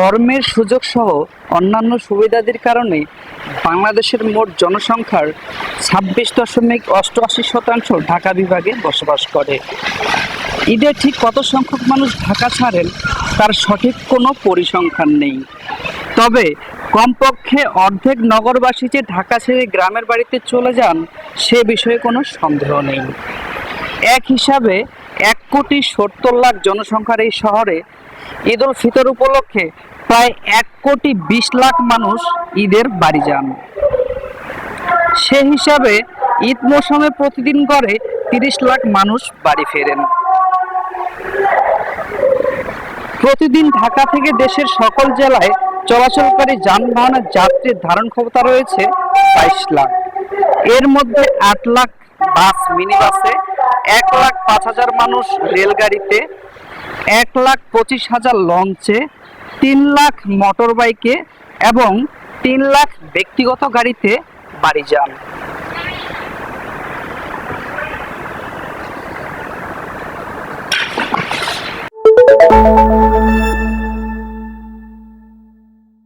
কর্মের সুযোগ সহ অন্যান্য সুবিধাদির কারণে বাংলাদেশের মোট জনসংখ্যার 26.88% ঢাকা বিভাগে বসবাস করে। ঈদে ঠিক কত সংখ্যক মানুষ ঢাকা ছাড়েন তার সঠিক কোনো পরিসংখ্যান নেই। তবে কমপক্ষে অর্ধেক নগরবাসী যে ঢাকা ছেড়ে গ্রামের বাড়িতে চলে যান সে বিষয়ে কোনো সন্দেহ নেই। এক হিসাবে 1,70,00,000 জনসংখ্যার এই শহরে ঈদ উল ফিতর উপলক্ষে প্রায় 1,20,00,000 মানুষ ঈদের বাড়ি যান। সে হিসাবে ঈদ মৌসুমে প্রতিদিন গড়ে 30 লাখ মানুষ বাড়ি ফেরেন। প্রতিদিন ঢাকা থেকে দেশের সকল জেলায় চলাচলকারী যানবাহনের যাত্রীর ধারণ ক্ষমতা রয়েছে 22 লাখ। এর মধ্যে 8 লাখ বাস মিনি বাসে, 1,05,000 মানুষ রেলগাড়িতে, 1,25,000 লঞ্চে, 3 লাখ মোটর বাইকে এবং 3 লাখ ব্যক্তিগত গাড়িতে বাড়ি যান।